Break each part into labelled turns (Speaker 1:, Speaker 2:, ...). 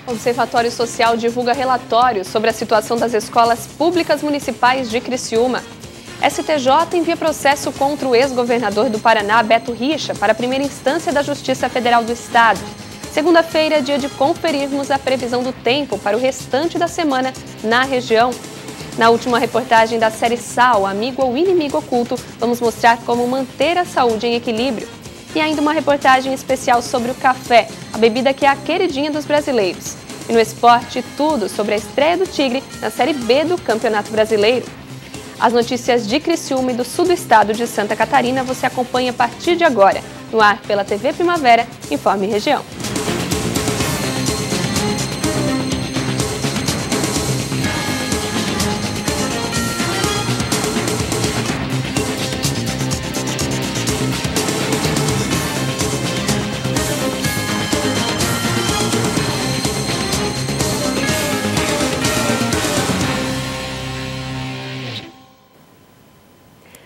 Speaker 1: O Observatório Social divulga relatórios sobre a situação das escolas públicas municipais de Criciúma. STJ envia processo contra o ex-governador do Paraná, Beto Richa, para a primeira instância da Justiça Federal do Estado. Segunda-feira é dia de conferirmos a previsão do tempo para o restante da semana na região. Na última reportagem da série Sal, Amigo ou Inimigo Oculto, vamos mostrar como manter a saúde em equilíbrio. E ainda uma reportagem especial sobre o café, a bebida que é a queridinha dos brasileiros. E no esporte, tudo sobre a estreia do Tigre na Série B do Campeonato Brasileiro. As notícias de Criciúma e do sul do estado de Santa Catarina você acompanha a partir de agora, no ar pela TV Primavera, Informe Região.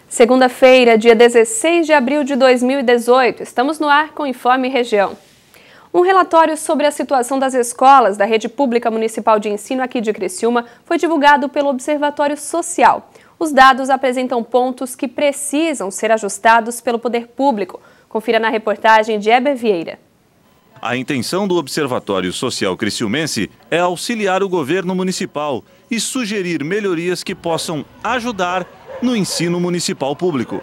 Speaker 1: Segunda-feira, dia 16 de abril de 2018, estamos no ar com o Informe Região. Um relatório sobre a situação das escolas da Rede Pública Municipal de Ensino aqui de Criciúma foi divulgado pelo Observatório Social. Os dados apresentam pontos que precisam ser ajustados pelo poder público. Confira na reportagem de Heber Vieira.
Speaker 2: A intenção do Observatório Social Criciumense é auxiliar o governo municipal e sugerir melhorias que possam ajudar no ensino municipal público.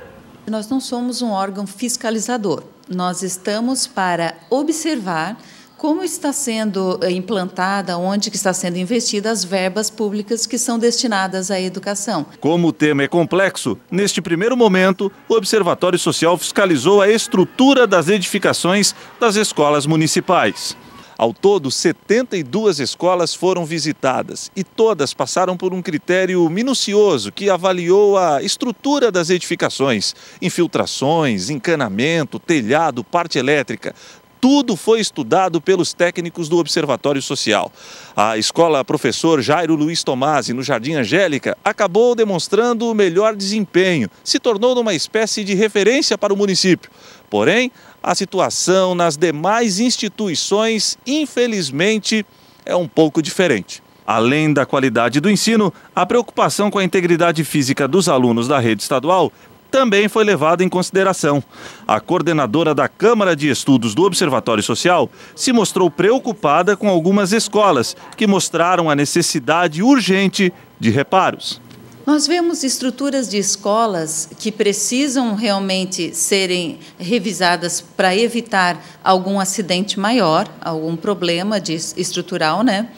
Speaker 3: Nós não somos um órgão fiscalizador. Nós estamos para observar como está sendo implantada, onde está sendo investida as verbas públicas que são destinadas à educação.
Speaker 2: Como o tema é complexo, neste primeiro momento, o Observatório Social fiscalizou a estrutura das edificações das escolas municipais. Ao todo, 72 escolas foram visitadas e todas passaram por um critério minucioso que avaliou a estrutura das edificações, infiltrações, encanamento, telhado, parte elétrica. Tudo foi estudado pelos técnicos do Observatório Social. A escola Professor Jairo Luiz Tomasi, no Jardim Angélica, acabou demonstrando o melhor desempenho, se tornou uma espécie de referência para o município. Porém, a situação nas demais instituições, infelizmente, é um pouco diferente. Além da qualidade do ensino, a preocupação com a integridade física dos alunos da rede estadual também foi levada em consideração. A coordenadora da Câmara de Estudos do Observatório Social se mostrou preocupada com algumas escolas que mostraram a necessidade urgente de reparos.
Speaker 3: Nós vemos estruturas de escolas que precisam realmente serem revisadas para evitar algum acidente maior, algum problema estrutural, né?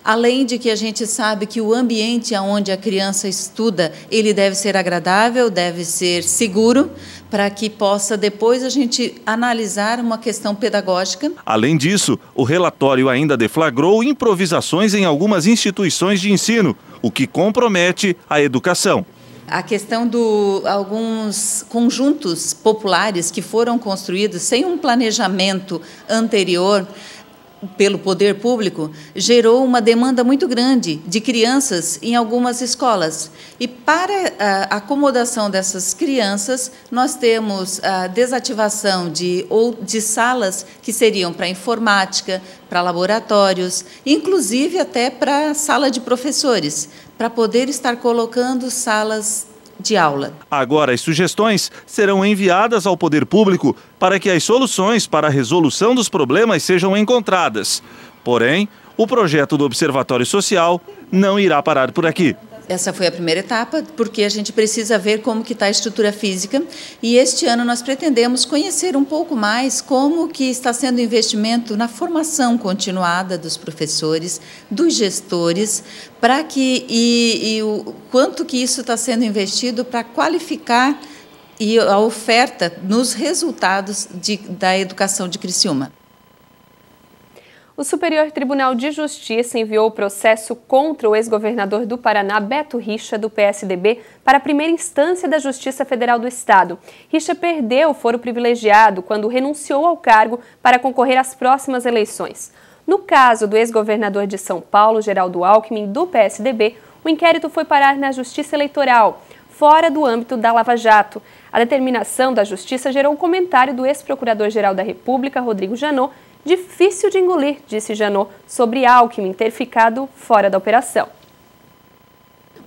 Speaker 3: Além de que a gente sabe que o ambiente onde a criança estuda, ele deve ser agradável, deve ser seguro, para que possa depois a gente analisar uma questão pedagógica.
Speaker 2: Além disso, o relatório ainda deflagrou improvisações em algumas instituições de ensino, o que compromete a educação.
Speaker 3: A questão alguns conjuntos populares que foram construídos sem um planejamento anterior pelo poder público, gerou uma demanda muito grande de crianças em algumas escolas. E para a acomodação dessas crianças, nós temos a desativação de salas que seriam para informática, para laboratórios, inclusive até para sala de professores, para poder estar colocando salas de aula.
Speaker 2: Agora, as sugestões serão enviadas ao poder público para que as soluções para a resolução dos problemas sejam encontradas. Porém, o projeto do Observatório Social não irá parar por aqui.
Speaker 3: Essa foi a primeira etapa, porque a gente precisa ver como que está a estrutura física e este ano nós pretendemos conhecer um pouco mais como que está sendo o investimento na formação continuada dos professores, dos gestores, para que o quanto que isso está sendo investido para qualificar e a oferta nos resultados da educação de Criciúma.
Speaker 1: O Superior Tribunal de Justiça enviou o processo contra o ex-governador do Paraná, Beto Richa, do PSDB, para a primeira instância da Justiça Federal do Estado. Richa perdeu o foro privilegiado quando renunciou ao cargo para concorrer às próximas eleições. No caso do ex-governador de São Paulo, Geraldo Alckmin, do PSDB, o inquérito foi parar na Justiça Eleitoral, fora do âmbito da Lava Jato. A determinação da Justiça gerou um comentário do ex-procurador-geral da República, Rodrigo Janot, difícil de engolir, disse Janot, sobre Alckmin ter ficado fora da operação.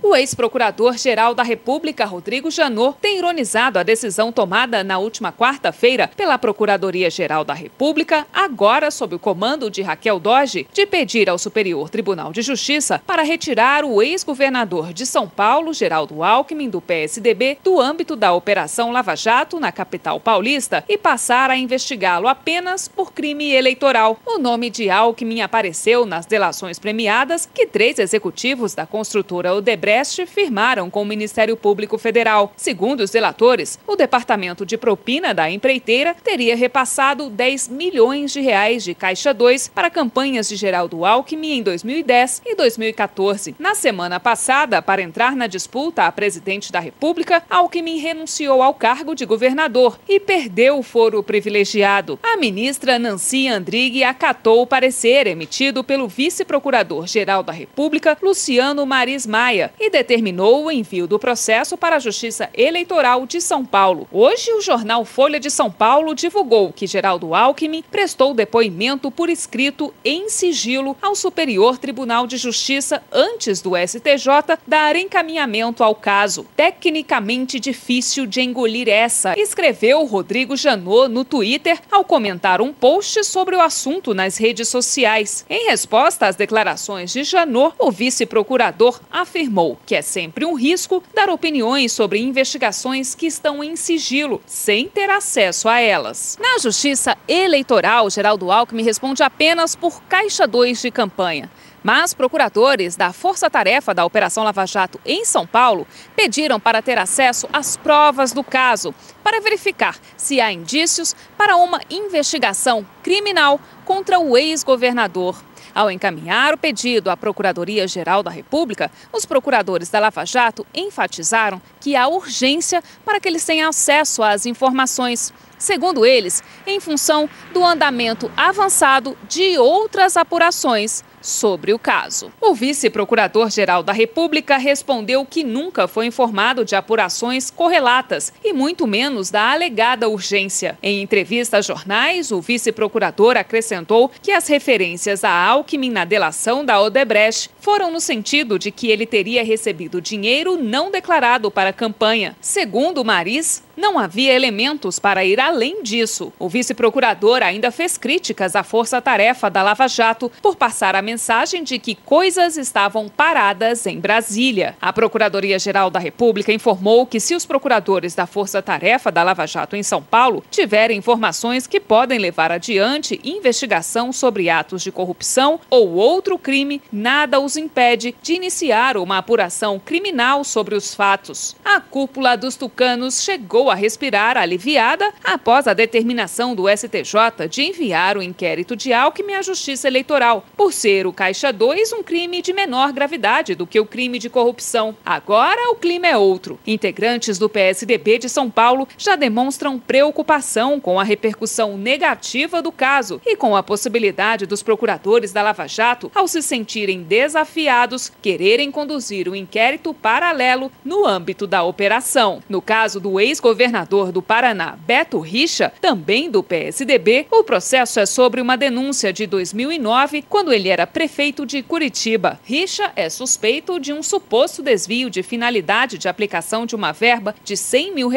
Speaker 4: O ex-procurador-geral da República, Rodrigo Janot, tem ironizado a decisão tomada na última quarta-feira pela Procuradoria-Geral da República, agora sob o comando de Raquel Dodge, de pedir ao Superior Tribunal de Justiça para retirar o ex-governador de São Paulo, Geraldo Alckmin, do PSDB, do âmbito da Operação Lava Jato na capital paulista e passar a investigá-lo apenas por crime eleitoral. O nome de Alckmin apareceu nas delações premiadas que 3 executivos da construtora Odebrecht firmaram com o Ministério Público Federal. Segundo os delatores, o departamento de propina da empreiteira teria repassado 10 milhões de reais de Caixa 2 para campanhas de Geraldo Alckmin em 2010 e 2014. Na semana passada, para entrar na disputa a presidente da República, Alckmin renunciou ao cargo de governador e perdeu o foro privilegiado. A ministra Nancy Andrighi acatou o parecer emitido pelo vice-procurador-geral da República, Luciano Maris Maia, e determinou o envio do processo para a Justiça Eleitoral de São Paulo. Hoje, o jornal Folha de São Paulo divulgou que Geraldo Alckmin prestou depoimento por escrito em sigilo ao Superior Tribunal de Justiça antes do STJ dar encaminhamento ao caso. Tecnicamente difícil de engolir essa, escreveu Rodrigo Janot no Twitter ao comentar um post sobre o assunto nas redes sociais. Em resposta às declarações de Janot, o vice-procurador afirmou que é sempre um risco dar opiniões sobre investigações que estão em sigilo, sem ter acesso a elas. Na Justiça Eleitoral, Geraldo Alckmin responde apenas por Caixa 2 de campanha. Mas procuradores da Força Tarefa da Operação Lava Jato em São Paulo pediram para ter acesso às provas do caso, para verificar se há indícios para uma investigação criminal contra o ex-governador. Ao encaminhar o pedido à Procuradoria-Geral da República, os procuradores da Lava Jato enfatizaram que há urgência para que eles tenham acesso às informações. Segundo eles, em função do andamento avançado de outras apurações sobre o caso. O vice-procurador-geral da República respondeu que nunca foi informado de apurações correlatas e muito menos da alegada urgência. Em entrevista a jornais, o vice-procurador acrescentou que as referências a Alckmin na delação da Odebrecht foram no sentido de que ele teria recebido dinheiro não declarado para a campanha. Segundo Maris, não havia elementos para ir além disso. O vice-procurador ainda fez críticas à força-tarefa da Lava Jato por passar a mensagem de que coisas estavam paradas em Brasília. A Procuradoria-Geral da República informou que se os procuradores da força-tarefa da Lava Jato em São Paulo tiverem informações que podem levar adiante investigação sobre atos de corrupção ou outro crime, nada os impede de iniciar uma apuração criminal sobre os fatos. A cúpula dos tucanos chegou a respirar aliviada após a determinação do STJ de enviar o inquérito de Alckmin à Justiça Eleitoral, por ser o Caixa 2 um crime de menor gravidade do que o crime de corrupção. Agora o clima é outro. Integrantes do PSDB de São Paulo já demonstram preocupação com a repercussão negativa do caso e com a possibilidade dos procuradores da Lava Jato, ao se sentirem desafiados, quererem conduzir um inquérito paralelo no âmbito da operação. No caso do ex-governador do Paraná, Beto Richa, também do PSDB, o processo é sobre uma denúncia de 2009, quando ele era prefeito de Curitiba. Richa é suspeito de um suposto desvio de finalidade de aplicação de uma verba de R$100 mil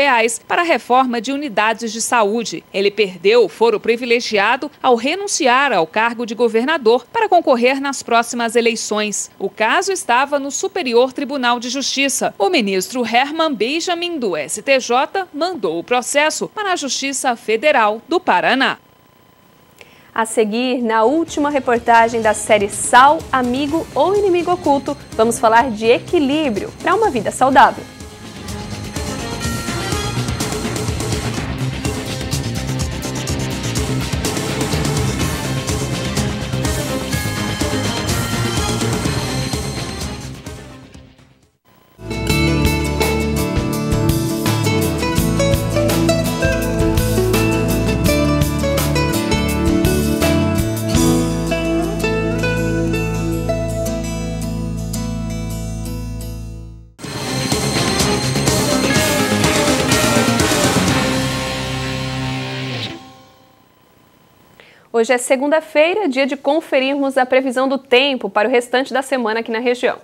Speaker 4: para a reforma de unidades de saúde. Ele perdeu o foro privilegiado ao renunciar ao cargo de governador para concorrer nas próximas eleições. O caso estava no Superior Tribunal de Justiça. O ministro Herman Benjamin, do STJ, mandou o processo para a Justiça Federal do Paraná.
Speaker 1: A seguir, na última reportagem da série Sal, Amigo ou Inimigo Oculto, vamos falar de equilíbrio para uma vida saudável. Hoje é segunda-feira, dia de conferirmos a previsão do tempo para o restante da semana aqui na região.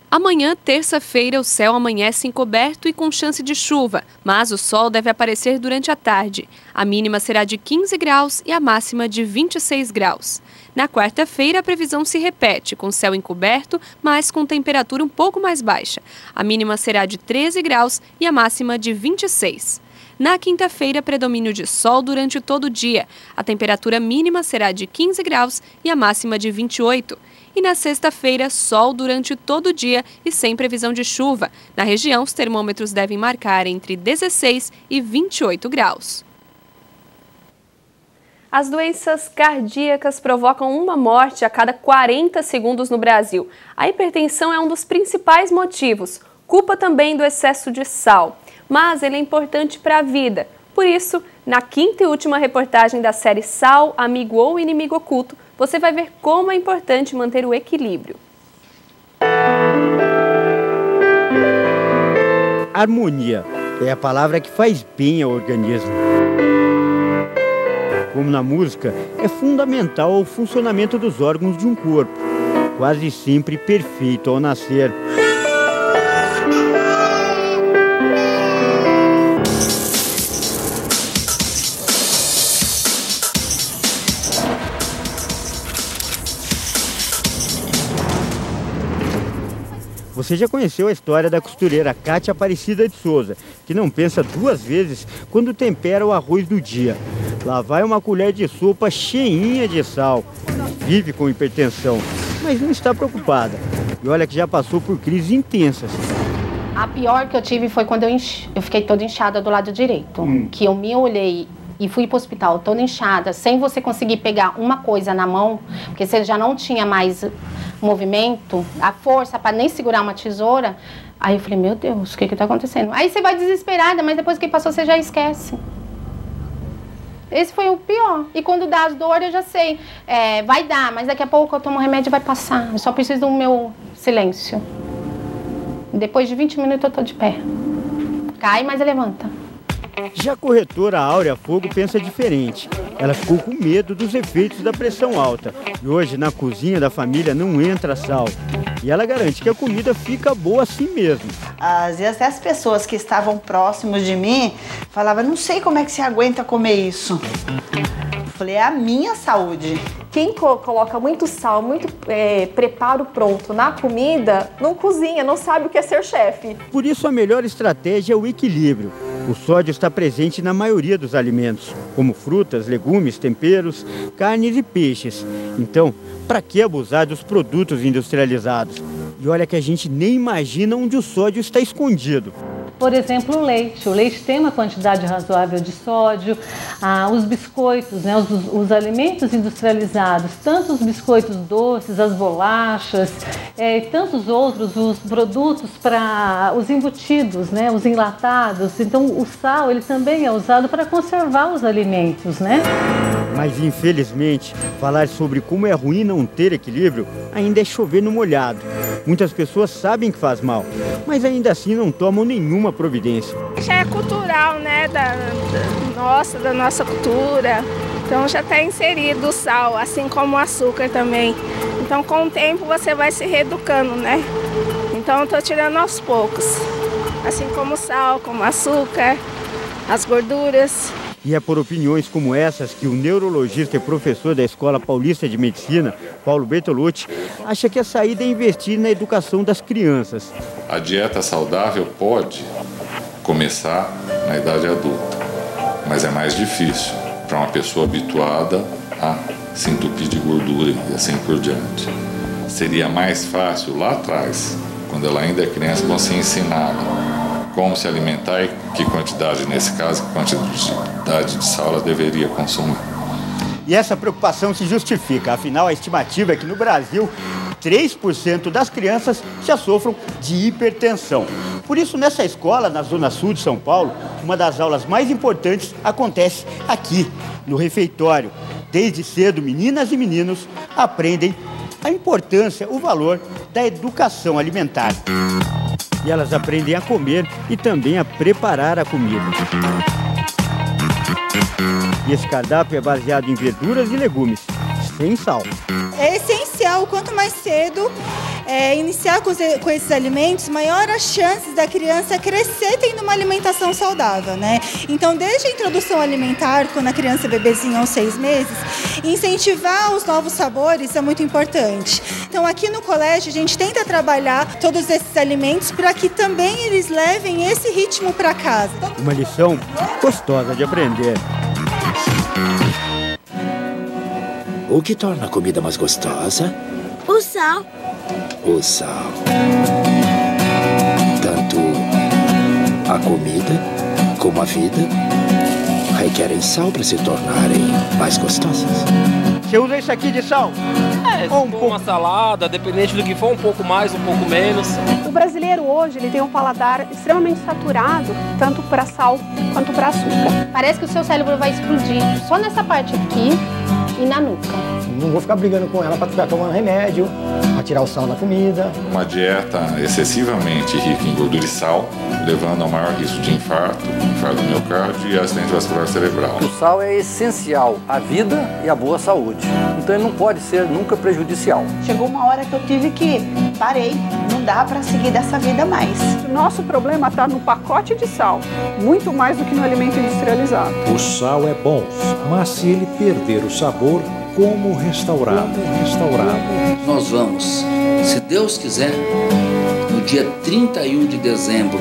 Speaker 1: Amanhã, terça-feira, o céu amanhece encoberto e com chance de chuva, mas o sol deve aparecer durante a tarde. A mínima será de 15 graus e a máxima de 26 graus. Na quarta-feira, a previsão se repete, com céu encoberto, mas com temperatura um pouco mais baixa. A mínima será de 13 graus e a máxima de 26. Na quinta-feira, predomínio de sol durante todo o dia. A temperatura mínima será de 15 graus e a máxima de 28. E na sexta-feira, sol durante todo o dia e sem previsão de chuva. Na região, os termômetros devem marcar entre 16 e 28 graus. As doenças cardíacas provocam uma morte a cada 40 segundos no Brasil. A hipertensão é um dos principais motivos. Culpa também do excesso de sal. Mas ele é importante para a vida. Por isso, na quinta e última reportagem da série Sal, Amigo ou Inimigo Oculto, você vai ver como é importante manter o equilíbrio.
Speaker 5: Harmonia é a palavra que faz bem ao organismo. Como na música, é fundamental ao funcionamento dos órgãos de um corpo, quase sempre perfeito ao nascer. Você já conheceu a história da costureira Cátia Aparecida de Souza, que não pensa duas vezes quando tempera o arroz do dia. Lá vai uma colher de sopa cheinha de sal. Vive com hipertensão, mas não está preocupada. E olha que já passou por crises intensas.
Speaker 6: A pior que eu tive foi quando eu fiquei toda inchada do lado direito. Que eu me olhei e fui para o hospital toda inchada, sem você conseguir pegar uma coisa na mão, porque você já não tinha mais movimento, a força para nem segurar uma tesoura. Aí eu falei, meu Deus, o que está acontecendo? Aí você vai desesperada, mas depois que passou você já esquece. Esse foi o pior. E quando dá as dores eu já sei, vai dar, mas daqui a pouco eu tomo remédio e vai passar. Eu só preciso do meu silêncio. Depois de 20 minutos eu tô de pé. Cai, mas levanta.
Speaker 5: Já a corretora Áurea Fogo pensa diferente. Ela ficou com medo dos efeitos da pressão alta. E hoje, na cozinha da família, não entra sal. E ela garante que a comida fica boa assim mesmo.
Speaker 7: Às vezes, até as pessoas que estavam próximos de mim falavam, não sei como é que você aguenta comer isso. Eu falei, é a minha saúde.
Speaker 8: Quem coloca muito sal, muito preparo pronto na comida, não cozinha, não sabe o que é ser chefe.
Speaker 5: Por isso, a melhor estratégia é o equilíbrio. O sódio está presente na maioria dos alimentos, como frutas, legumes, temperos, carnes e peixes. Então, para que abusar dos produtos industrializados? E olha que a gente nem imagina onde o sódio está escondido.
Speaker 9: Por exemplo, o leite. O leite tem uma quantidade razoável de sódio. Os biscoitos, né, os alimentos industrializados, tanto os biscoitos doces, as bolachas, e tantos outros, os produtos para os embutidos, né, os enlatados. Então, o sal ele também é usado para conservar os alimentos, né?
Speaker 5: Mas, infelizmente, falar sobre como é ruim não ter equilíbrio ainda é chover no molhado. Muitas pessoas sabem que faz mal, mas ainda assim não tomam nenhuma providência.
Speaker 10: Já é cultural, né, da nossa cultura. Então já está inserido o sal, assim como o açúcar também. Então com o tempo você vai se reeducando, né? Então eu estou tirando aos poucos. Assim como o sal, como o açúcar, as gorduras.
Speaker 5: E é por opiniões como essas que o neurologista e professor da Escola Paulista de Medicina, Paulo Bertolucci, acha que a saída é investir na educação das crianças.
Speaker 11: A dieta saudável pode começar na idade adulta, mas é mais difícil para uma pessoa habituada a se entupir de gordura e assim por diante. Seria mais fácil lá atrás, quando ela ainda é criança, você ensinar como se alimentar e que quantidade, nesse caso, que quantidade de sal ela deveria consumir.
Speaker 5: E essa preocupação se justifica, afinal a estimativa é que no Brasil 3% das crianças já sofram de hipertensão. Por isso, nessa escola, na Zona Sul de São Paulo, uma das aulas mais importantes acontece aqui, no refeitório. Desde cedo, meninas e meninos aprendem a importância, o valor da educação alimentar. E elas aprendem a comer e também a preparar a comida. E esse cardápio é baseado em verduras e legumes, sem sal.
Speaker 12: É essencial, quanto mais cedo iniciar com esses alimentos, maior as chances da criança crescer tendo uma alimentação saudável, né? Então, desde a introdução alimentar, quando a criança é bebezinha aos 6 meses, incentivar os novos sabores é muito importante. Então, aqui no colégio, a gente tenta trabalhar todos esses alimentos para que também eles levem esse ritmo para casa.
Speaker 5: Uma lição gostosa de aprender.
Speaker 13: O que torna a comida mais gostosa?
Speaker 14: O sal.
Speaker 13: O sal. Tanto a comida como a vida requerem sal para se tornarem mais gostosas.
Speaker 5: Você usa isso aqui de sal?
Speaker 15: Se for uma salada, dependente do que for, um pouco mais, um pouco menos.
Speaker 8: O brasileiro hoje ele tem um paladar extremamente saturado, tanto para sal quanto para açúcar.
Speaker 6: Parece que o seu cérebro vai explodir só nessa parte aqui e na nuca.
Speaker 16: Não vou ficar brigando com ela para ficar tomando remédio, para tirar o sal da comida.
Speaker 11: Uma dieta excessivamente rica em gordura e sal, levando ao maior risco de infarto do miocárdio e acidente vascular cerebral.
Speaker 17: O sal é essencial à vida e à boa saúde. Então ele não pode ser nunca prejudicial.
Speaker 7: Chegou uma hora que eu tive que parei, não dá para seguir dessa vida mais.
Speaker 8: O nosso problema está no pacote de sal, muito mais do que no alimento industrializado.
Speaker 18: O sal é bom, mas se ele perder o sabor, como restaurar?
Speaker 19: Nós vamos, se Deus quiser, no dia 31 de dezembro,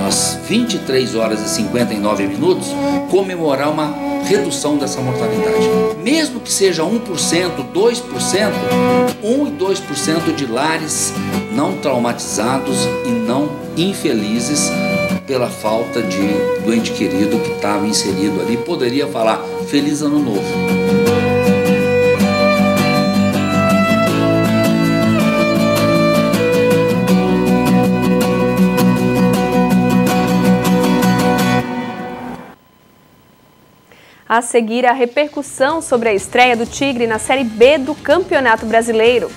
Speaker 19: às 23 horas e 59 minutos, comemorar uma redução dessa mortalidade. Mesmo que seja 1%, 2%, 1 e 2% de lares não traumatizados e não infelizes pela falta de do ente querido que estava inserido ali, poderia falar Feliz Ano Novo.
Speaker 1: A seguir, a repercussão sobre a estreia do Tigre na Série B do Campeonato Brasileiro.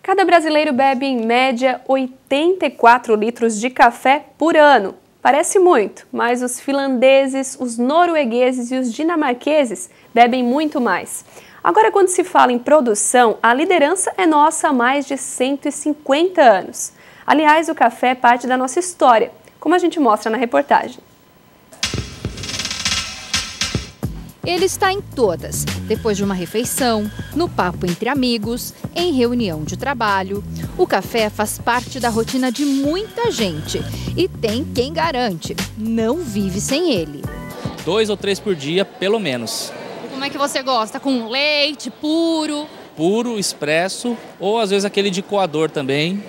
Speaker 1: Cada brasileiro bebe, em média, 84 litros de café por ano. Parece muito, mas os finlandeses, os noruegueses e os dinamarqueses bebem muito mais. Agora, quando se fala em produção, a liderança é nossa há mais de 150 anos. Aliás, o café é parte da nossa história, como a gente mostra na reportagem.
Speaker 20: Ele está em todas, depois de uma refeição, no papo entre amigos, em reunião de trabalho. O café faz parte da rotina de muita gente e tem quem garante, não vive sem ele.
Speaker 15: 2 ou 3 por dia, pelo menos.
Speaker 20: Como é que você gosta? Com leite, puro?
Speaker 15: Puro, expresso ou às vezes aquele de coador também.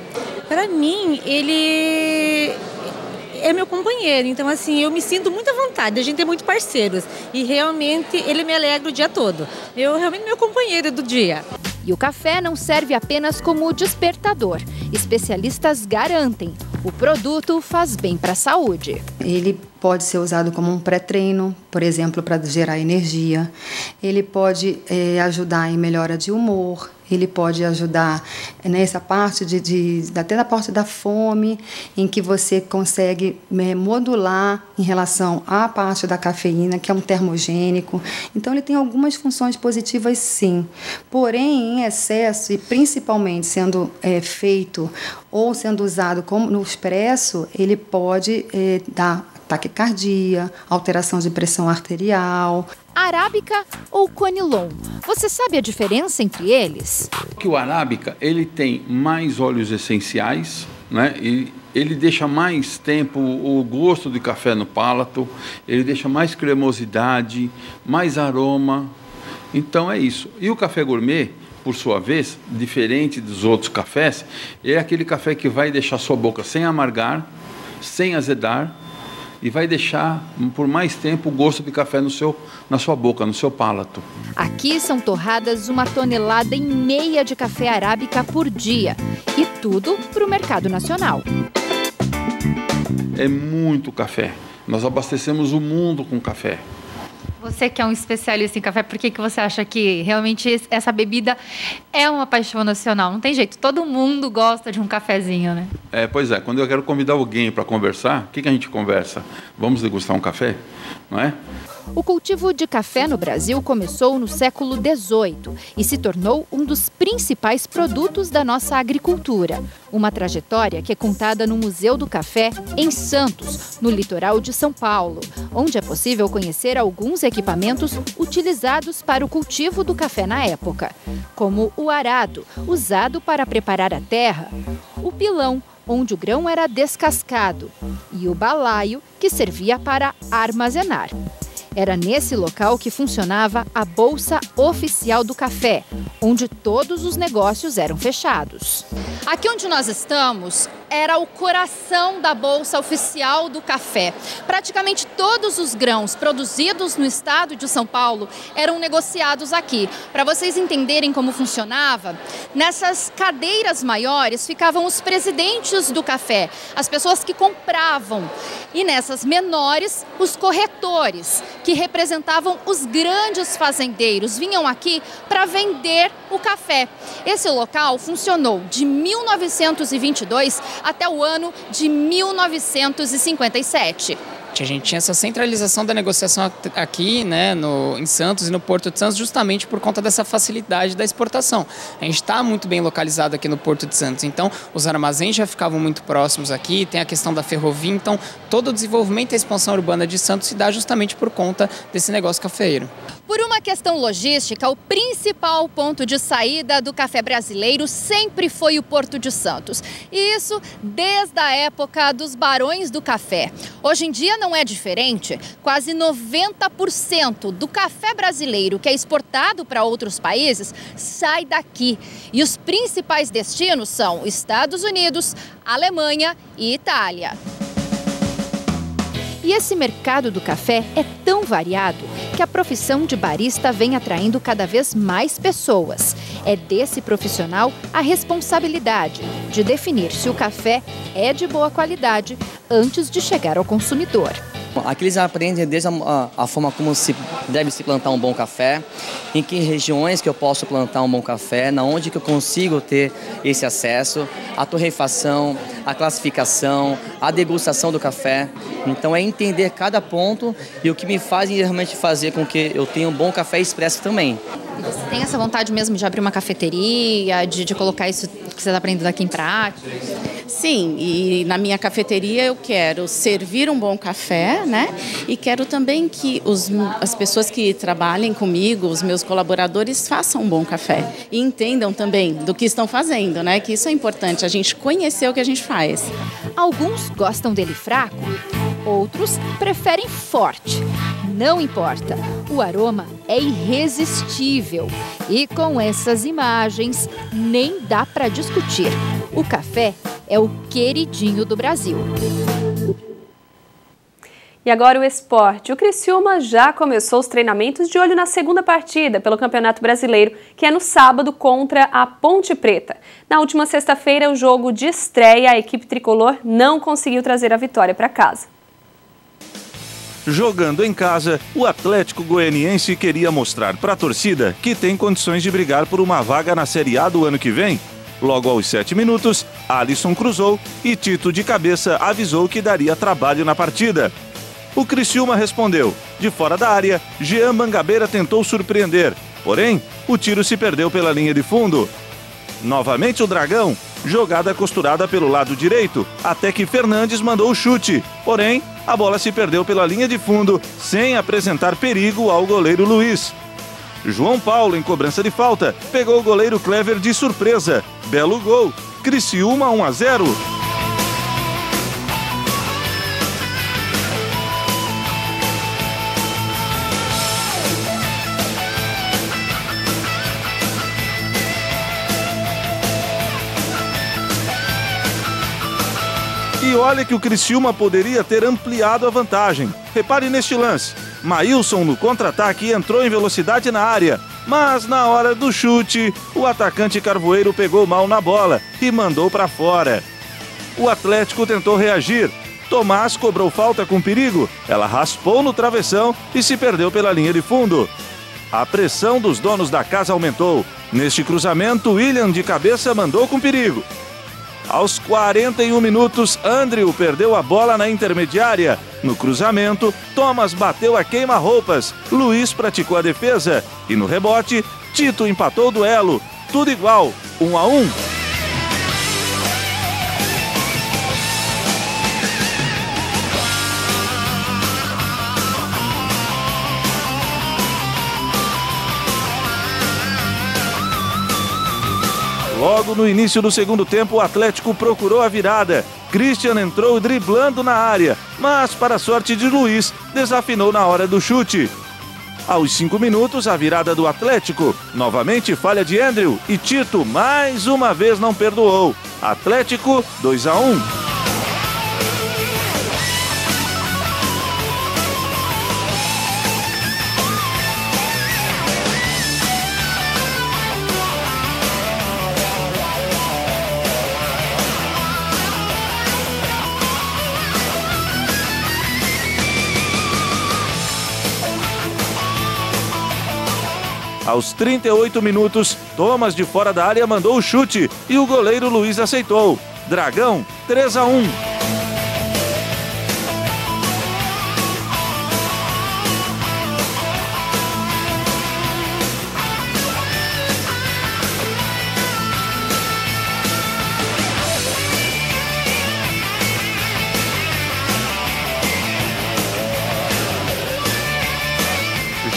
Speaker 21: Para mim, ele é meu companheiro, então assim, eu me sinto muito à vontade, a gente é muito parceiros e realmente ele me alegra o dia todo. Eu realmente meu companheiro do dia.
Speaker 20: E o café não serve apenas como despertador. Especialistas garantem, o produto faz bem para a saúde.
Speaker 22: Ele pode ser usado como um pré-treino, por exemplo, para gerar energia. Ele pode ajudar em melhora de humor. Ele pode ajudar nessa parte até na parte da fome, em que você consegue modular em relação à parte da cafeína, que é um termogênico. Então, ele tem algumas funções positivas, sim. Porém, em excesso, e principalmente sendo feito ou sendo usado como no expresso, ele pode dar taquicardia, alteração de pressão arterial.
Speaker 20: Arábica ou Conilon? Você sabe a diferença entre eles?
Speaker 23: Que o Arábica, ele tem mais óleos essenciais, né? Ele deixa mais tempo o gosto de café no palato, ele deixa mais cremosidade, mais aroma. Então é isso. E o café gourmet, por sua vez, diferente dos outros cafés, é aquele café que vai deixar sua boca sem amargar, sem azedar, e vai deixar por mais tempo o gosto de café na sua boca, no seu palato.
Speaker 20: Aqui são torradas 1,5 toneladas de café arábica por dia. E tudo para o mercado nacional.
Speaker 23: É muito café. Nós abastecemos o mundo com café.
Speaker 2: Você que é um especialista em café, por que você acha que realmente essa bebida é uma paixão nacional? Não tem jeito, todo mundo gosta de um cafezinho, né?
Speaker 23: Pois é, quando eu quero convidar alguém para conversar, o que a gente conversa? Vamos degustar um café? Não é?
Speaker 20: O cultivo de café no Brasil começou no século XVIII e se tornou um dos principais produtos da nossa agricultura. Uma trajetória que é contada no Museu do Café, em Santos, no litoral de São Paulo, onde é possível conhecer alguns equipamentos utilizados para o cultivo do café na época, como o arado, usado para preparar a terra, o pilão, onde o grão era descascado, e o balaio, que servia para armazenar. Era nesse local que funcionava a Bolsa Oficial do Café, onde todos os negócios eram fechados. Aqui onde nós estamos era o coração da Bolsa Oficial do Café. Praticamente todos os grãos produzidos no estado de São Paulo eram negociados aqui. Para vocês entenderem como funcionava, nessas cadeiras maiores ficavam os presidentes do café, as pessoas que compravam. E nessas menores, os corretores, que representavam os grandes fazendeiros, vinham aqui para vender o café. Esse local funcionou de 1922 até o ano de 1957.
Speaker 3: A gente tinha essa centralização da negociação aqui, né, em Santos e no Porto de Santos, justamente por conta dessa facilidade da exportação. A gente está muito bem localizado aqui no Porto de Santos, então os armazéns já ficavam muito próximos aqui, tem a questão da ferrovia, então todo o desenvolvimento e a expansão urbana de Santos se dá justamente por conta desse negócio cafeeiro.
Speaker 20: Por uma questão logística, o principal ponto de saída do café brasileiro sempre foi o Porto de Santos. E isso desde a época dos barões do café. Hoje em dia não é diferente. Quase 90% do café brasileiro que é exportado para outros países sai daqui. E os principais destinos são Estados Unidos, Alemanha e Itália. E esse mercado do café é tão variado que a profissão de barista vem atraindo cada vez mais pessoas. É desse profissional a responsabilidade de definir se o café é de boa qualidade antes de chegar ao consumidor.
Speaker 14: Aqui eles aprendem desde a forma como deve se plantar um bom café, em que regiões que eu posso plantar um bom café, na onde que eu consigo ter esse acesso, a torrefação, a classificação, a degustação do café. Então é entender cada ponto e o que me faz realmente fazer com que eu tenha um bom café expresso também.
Speaker 20: Você tem essa vontade mesmo de abrir uma cafeteria, de colocar isso que você está aprendendo aqui em prática?
Speaker 24: Sim, e na minha cafeteria eu quero servir um bom café, né? E quero também que as pessoas que trabalhem comigo, os meus colaboradores, façam um bom café. E entendam também do que estão fazendo, né? Que isso é importante, a gente conhecer o que a gente faz.
Speaker 20: Alguns gostam dele fraco, outros preferem forte. Não importa, o aroma é irresistível. E com essas imagens, nem dá para discutir. O café é o queridinho do Brasil.
Speaker 1: E agora o esporte. O Criciúma já começou os treinamentos de olho na segunda partida pelo Campeonato Brasileiro, que é no sábado contra a Ponte Preta. Na última sexta-feira, o jogo de estreia, a equipe tricolor não conseguiu trazer a vitória para casa.
Speaker 25: Jogando em casa, o Atlético Goianiense queria mostrar para a torcida que tem condições de brigar por uma vaga na Série A do ano que vem. Logo aos 7 minutos, Alisson cruzou e Tito de cabeça avisou que daria trabalho na partida. O Criciúma respondeu. De fora da área, Jean Mangabeira tentou surpreender, porém, o tiro se perdeu pela linha de fundo. Novamente o Dragão, jogada costurada pelo lado direito, até que Fernandes mandou o chute, porém, a bola se perdeu pela linha de fundo, sem apresentar perigo ao goleiro Luiz. João Paulo, em cobrança de falta, pegou o goleiro Clever de surpresa. Belo gol. Criciúma 1-0. olha que o Criciúma poderia ter ampliado a vantagem. Repare neste lance. Maílson no contra-ataque entrou em velocidade na área, mas na hora do chute, o atacante Carvoeiro pegou mal na bola e mandou para fora. O Atlético tentou reagir. Tomás cobrou falta com perigo. Ela raspou no travessão e se perdeu pela linha de fundo. A pressão dos donos da casa aumentou. Neste cruzamento, William de cabeça mandou com perigo. Aos 41 minutos, Andrew perdeu a bola na intermediária. No cruzamento, Thomas bateu a queima-roupas. Luiz praticou a defesa. E no rebote, Tito empatou o duelo. Tudo igual, 1-1. Logo no início do segundo tempo, o Atlético procurou a virada. Christian entrou driblando na área, mas, para a sorte de Luiz, desafinou na hora do chute. Aos 5 minutos, a virada do Atlético. Novamente, falha de Andrew e Tito, mais uma vez, não perdoou. Atlético, 2-1. Aos 38 minutos, Thomas de fora da área mandou o chute e o goleiro Luiz aceitou. Dragão, 3-1.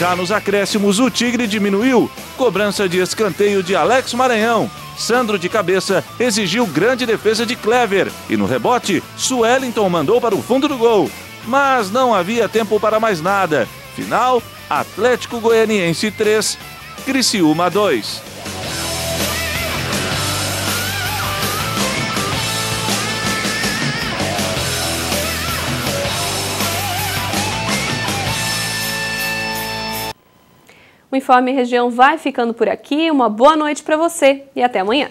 Speaker 25: Já nos acréscimos, o Tigre diminuiu. Cobrança de escanteio de Alex Maranhão. Sandro de cabeça exigiu grande defesa de Clever. E no rebote, Suellington mandou para o fundo do gol. Mas não havia tempo para mais nada. Final, Atlético Goianiense 3, Criciúma 2.
Speaker 1: O Informe Região vai ficando por aqui. Uma boa noite para você e até amanhã.